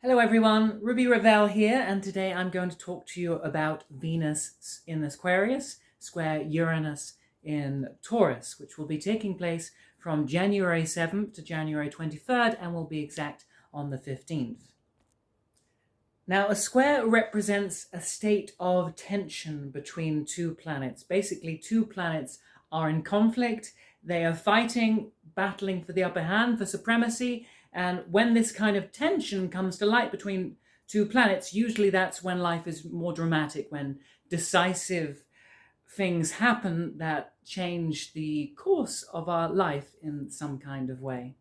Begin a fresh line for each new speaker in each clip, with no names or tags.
Hello everyone, Ruby Ravel here, and today I'm going to talk to you about Venus in Aquarius, square Uranus in Taurus, which will be taking place from January 7th to January 23rd and will be exact on the 15th. Now, a square represents a state of tension between two planets. Basically, two planets are in conflict. They are fighting, battling for the upper hand, for supremacy. And when this kind of tension comes to light between two planets, usually that's when life is more dramatic, when decisive things happen that change the course of our life in some kind of way.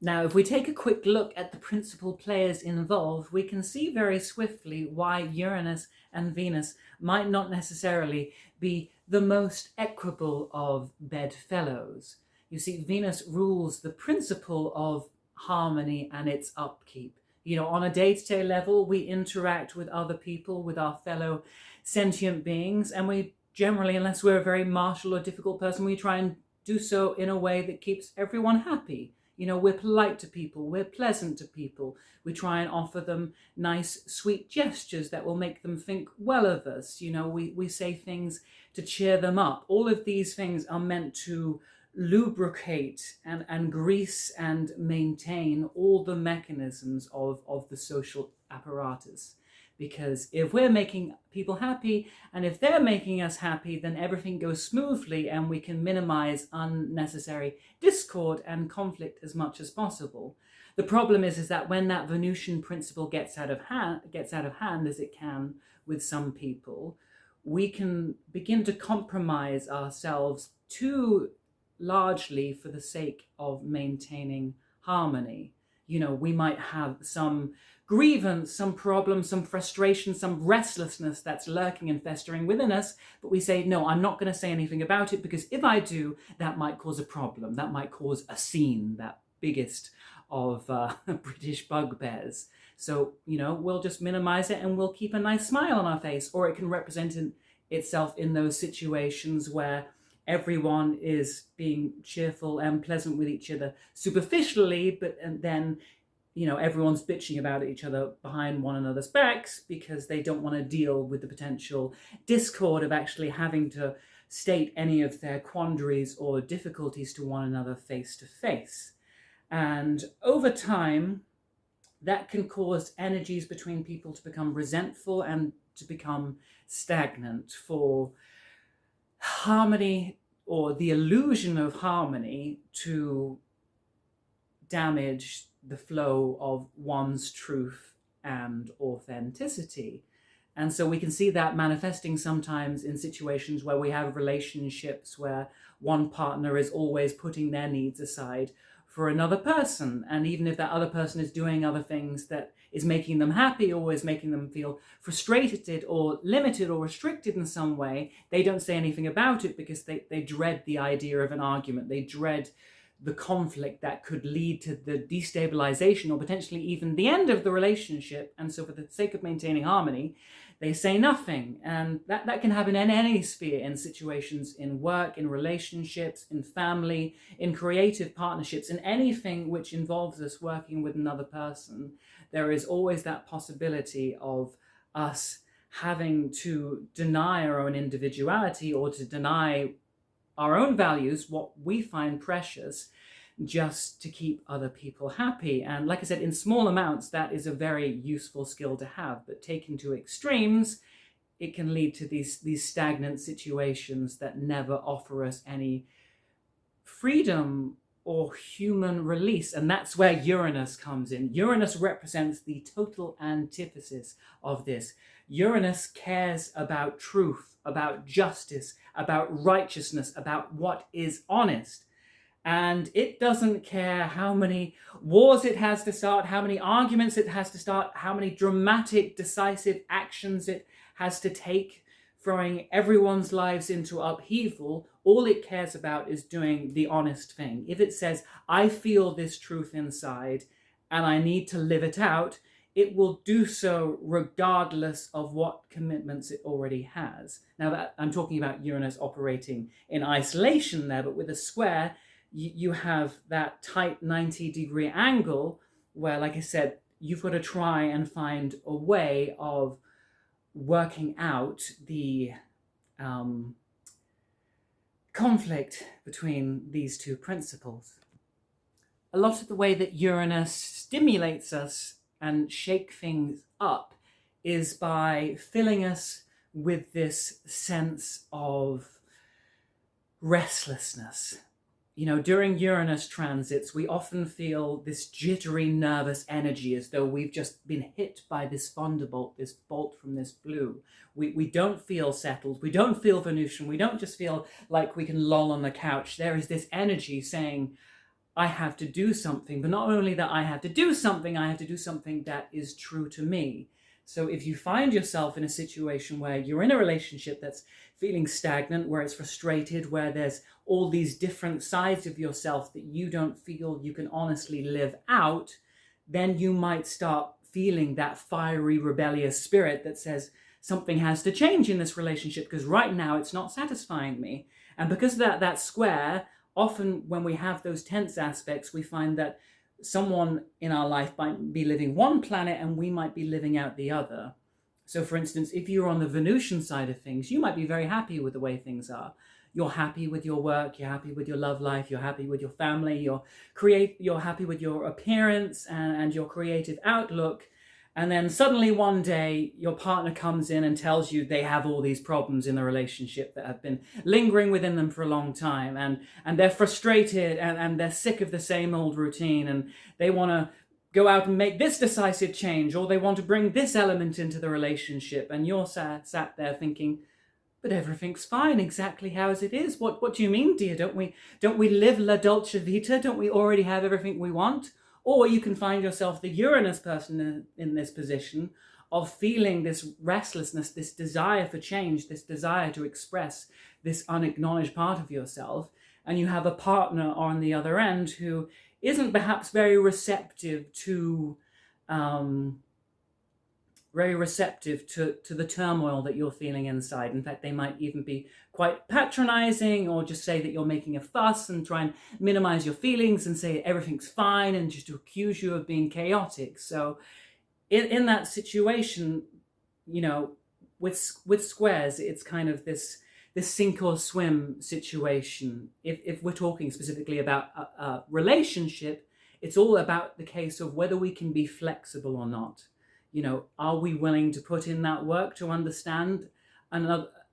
Now, if we take a quick look at the principal players involved, we can see very swiftly why Uranus and Venus might not necessarily be the most equable of bedfellows. You see, Venus rules the principle of harmony and its upkeep. You know, on a day-to-day level, we interact with other people, with our fellow sentient beings, and we generally, unless we're a very martial or difficult person, we try and do so in a way that keeps everyone happy. You know, we're polite to people, we're pleasant to people. We try and offer them nice, sweet gestures that will make them think well of us. You know, we say things to cheer them up. All of these things are meant to lubricate and grease and maintain all the mechanisms of the social apparatus. Because if we're making people happy and if they're making us happy, then everything goes smoothly and we can minimize unnecessary discord and conflict as much as possible. The problem is that when that Venusian principle gets out of hand, as it can with some people, we can begin to compromise ourselves too largely for the sake of maintaining harmony. You know, we might have some grievance, some problem, some frustration, some restlessness that's lurking and festering within us, but we say, no, I'm not going to say anything about it, because if I do, that might cause a problem. That might cause a scene, that biggest of British bugbears. So, you know, we'll just minimize it and we'll keep a nice smile on our face. Or it can represent itself in those situations where everyone is being cheerful and pleasant with each other superficially, and then, you know, everyone's bitching about each other behind one another's backs because they don't want to deal with the potential discord of actually having to state any of their quandaries or difficulties to one another face to face. And over time, that can cause energies between people to become resentful and to become stagnant, for harmony or the illusion of harmony to damage the flow of one's truth and authenticity. And so we can see that manifesting sometimes in situations where we have relationships where one partner is always putting their needs aside for another person. And even if that other person is doing other things that is making them happy or is making them feel frustrated or limited or restricted in some way, they don't say anything about it because they dread the idea of an argument. They dread the conflict that could lead to the destabilization or potentially even the end of the relationship. And so for the sake of maintaining harmony, they say nothing. And that can happen in any sphere, in situations in work, in relationships, in family, in creative partnerships, in anything which involves us working with another person. There is always that possibility of us having to deny our own individuality or to deny our own values, what we find precious, just to keep other people happy. And like I said, in small amounts, that is a very useful skill to have, but taken to extremes, it can lead to these stagnant situations that never offer us any freedom or human release. And that's where Uranus comes in. Uranus represents the total antithesis of this. Uranus cares about truth, about justice, about righteousness, about what is honest. And it doesn't care how many wars it has to start, how many arguments it has to start, how many dramatic, decisive actions it has to take, throwing everyone's lives into upheaval. All it cares about is doing the honest thing. If it says, I feel this truth inside and I need to live it out, it will do so regardless of what commitments it already has. Now, that I'm talking about Uranus operating in isolation there, but with a square, you have that tight 90-degree angle where, like I said, you've got to try and find a way of working out the conflict between these two principles. A lot of the way that Uranus stimulates us and shake things up is by filling us with this sense of restlessness. You know, during Uranus transits, we often feel this jittery, nervous energy as though we've just been hit by this thunderbolt, this bolt from this blue. We don't feel settled. We don't feel Venusian. We don't just feel like we can loll on the couch. There is this energy saying, I have to do something. But not only that I have to do something, I have to do something that is true to me. So if you find yourself in a situation where you're in a relationship that's feeling stagnant, where it's frustrated, where there's all these different sides of yourself that you don't feel you can honestly live out, then you might start feeling that fiery, rebellious spirit that says something has to change in this relationship because right now it's not satisfying me. And because of that square, often when we have those tense aspects, we find that someone in our life might be living one planet and we might be living out the other. So for instance, if you're on the Venusian side of things, you might be very happy with the way things are. You're happy with your work, you're happy with your love life, you're happy with your family, you're happy with your appearance and your creative outlook. And then suddenly one day your partner comes in and tells you they have all these problems in the relationship that have been lingering within them for a long time, and they're frustrated and they're sick of the same old routine, and they want to go out and make this decisive change, or they want to bring this element into the relationship, and you're sat there thinking, but everything's fine exactly how as it is. What do you mean, dear? Don't we live la dolce vita? Don't we already have everything we want? Or you can find yourself the Uranus person in this position of feeling this restlessness, this desire for change, this desire to express this unacknowledged part of yourself. And you have a partner on the other end who isn't perhaps very receptive to the turmoil that you're feeling inside. In fact, they might even be quite patronizing, or just say that you're making a fuss and try and minimize your feelings and say everything's fine and just to accuse you of being chaotic. So in that situation, you know, with squares, it's kind of this sink or swim situation. If we're talking specifically about a relationship, it's all about the case of whether we can be flexible or not. You know, are we willing to put in that work to understand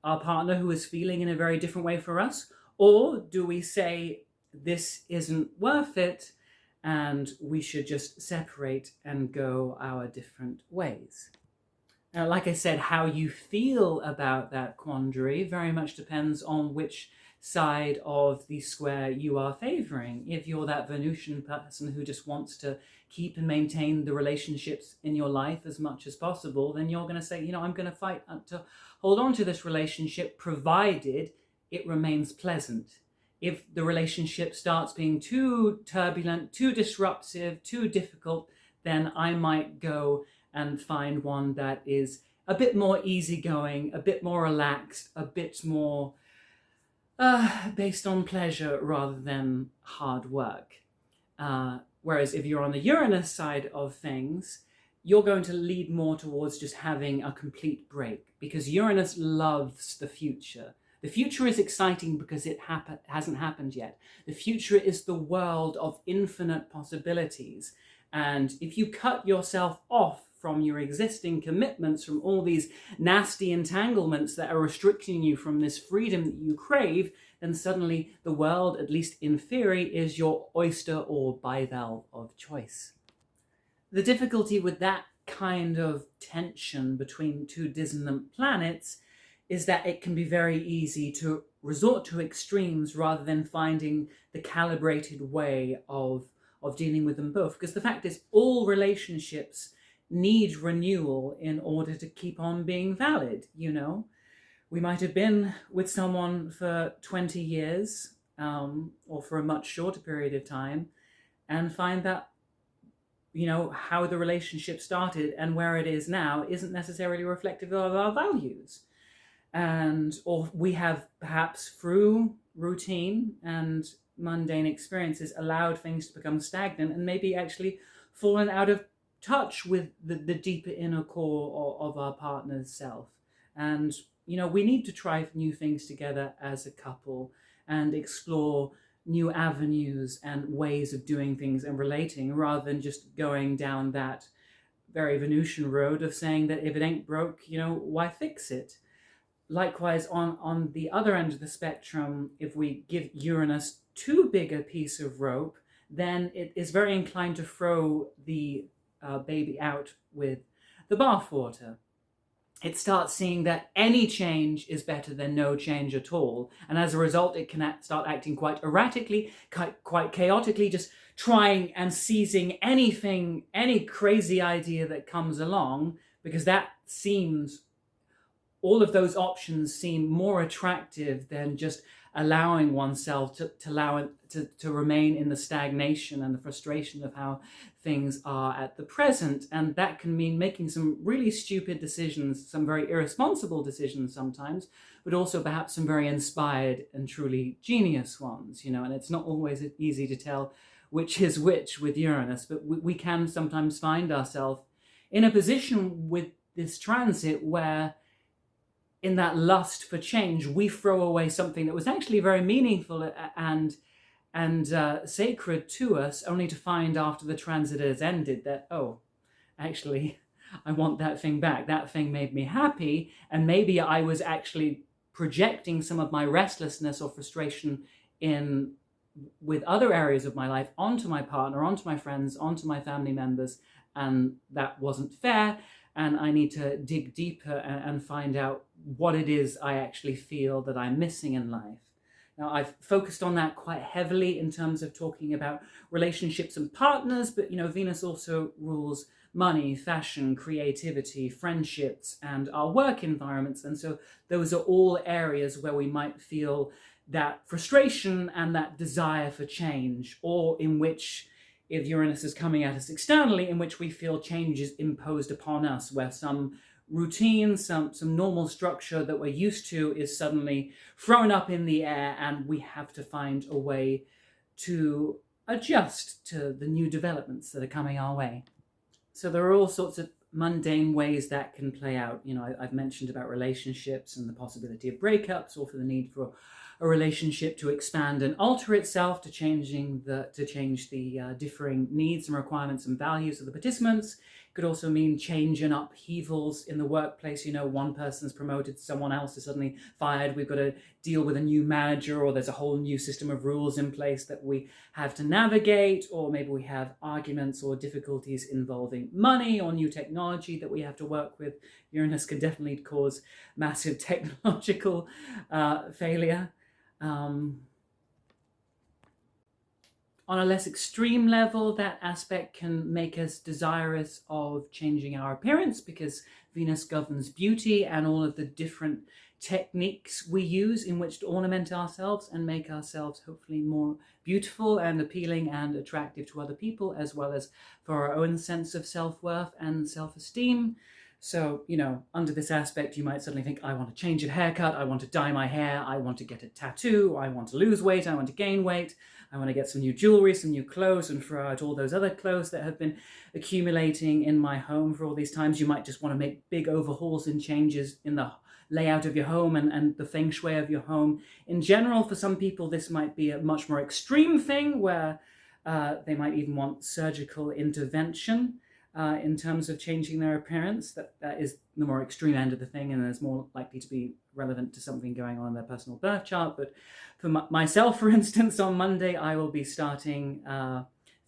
our partner who is feeling in a very different way for us? Or do we say, this isn't worth it and we should just separate and go our different ways? Now, like I said, how you feel about that quandary very much depends on which side of the square you are favoring. If you're that Venusian person who just wants to keep and maintain the relationships in your life as much as possible, then you're going to say, you know, I'm going to fight to hold on to this relationship provided it remains pleasant. If the relationship starts being too turbulent, too disruptive, too difficult, then I might go and find one that is a bit more easygoing, a bit more relaxed, a bit more based on pleasure rather than hard work. Whereas if you're on the Uranus side of things, you're going to lead more towards just having a complete break, because Uranus loves the future. The future is exciting because it hasn't happened yet. The future is the world of infinite possibilities. And if you cut yourself off from your existing commitments, from all these nasty entanglements that are restricting you from this freedom that you crave, then suddenly the world, at least in theory, is your oyster or bivalve of choice. The difficulty with that kind of tension between two dissonant planets is that it can be very easy to resort to extremes rather than finding the calibrated way of dealing with them both. Because the fact is, all relationships need renewal in order to keep on being valid. You know, we might have been with someone for 20 years or for a much shorter period of time and find that, you know, how the relationship started and where it is now isn't necessarily reflective of our values. Or we have perhaps through routine and mundane experiences allowed things to become stagnant and maybe actually fallen out of touch with the deeper inner core of our partner's self. And, we need to try new things together as a couple and explore new avenues and ways of doing things and relating, rather than just going down that very Venusian road of saying that if it ain't broke, why fix it? Likewise, on the other end of the spectrum, if we give Uranus too big a piece of rope, then it is very inclined to throw the baby out with the bathwater. It starts seeing that any change is better than no change at all. And as a result, it can start acting quite erratically, quite chaotically, just trying and seizing anything, any crazy idea that comes along, because all of those options seem more attractive than just allowing oneself to remain in the stagnation and the frustration of how things are at the present. And that can mean making some really stupid decisions, some very irresponsible decisions sometimes, but also perhaps some very inspired and truly genius ones, and it's not always easy to tell which is which with Uranus, but we can sometimes find ourselves in a position with this transit where, in that lust for change, we throw away something that was actually very meaningful and sacred to us, only to find after the transit has ended that, oh, actually, I want that thing back. That thing made me happy, and maybe I was actually projecting some of my restlessness or frustration with other areas of my life onto my partner, onto my friends, onto my family members, and that wasn't fair. And I need to dig deeper and find out what it is I actually feel that I'm missing in life. Now, I've focused on that quite heavily in terms of talking about relationships and partners, but, Venus also rules money, fashion, creativity, friendships, and our work environments. And so those are all areas where we might feel that frustration and that desire for change, or in which, if Uranus is coming at us externally, in which we feel change is imposed upon us, where some routine, some normal structure that we're used to is suddenly thrown up in the air, and we have to find a way to adjust to the new developments that are coming our way. So there are all sorts of mundane ways that can play out. I've mentioned about relationships and the possibility of breakups, or for the need for a relationship to expand and alter itself, to change the differing needs and requirements and values of the participants. It could also mean change and upheavals in the workplace. One person's promoted, someone else is suddenly fired. We've got to deal with a new manager, or there's a whole new system of rules in place that we have to navigate, or maybe we have arguments or difficulties involving money or new technology that we have to work with. Uranus could definitely cause massive technological failure. On a less extreme level, that aspect can make us desirous of changing our appearance, because Venus governs beauty and all of the different techniques we use in which to ornament ourselves and make ourselves hopefully more beautiful and appealing and attractive to other people, as well as for our own sense of self-worth and self-esteem. So, under this aspect, you might suddenly think, I want to change a haircut, I want to dye my hair, I want to get a tattoo, I want to lose weight, I want to gain weight, I want to get some new jewelry, some new clothes, and throw out all those other clothes that have been accumulating in my home for all these times. You might just want to make big overhauls and changes in the layout of your home and the feng shui of your home. In general, for some people, this might be a much more extreme thing, where they might even want surgical intervention. In terms of changing their appearance. That is the more extreme end of the thing, and is more likely to be relevant to something going on in their personal birth chart. But for myself, for instance, on Monday, I will be starting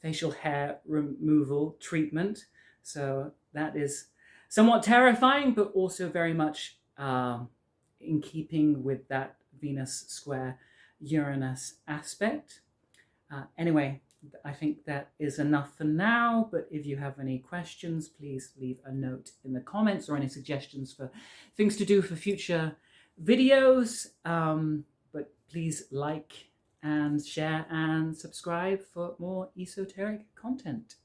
facial hair removal treatment. So that is somewhat terrifying, but also very much in keeping with that Venus Square Uranus aspect. Anyway, I think that is enough for now, but if you have any questions, please leave a note in the comments, or any suggestions for things to do for future videos. But please like and share and subscribe for more esoteric content.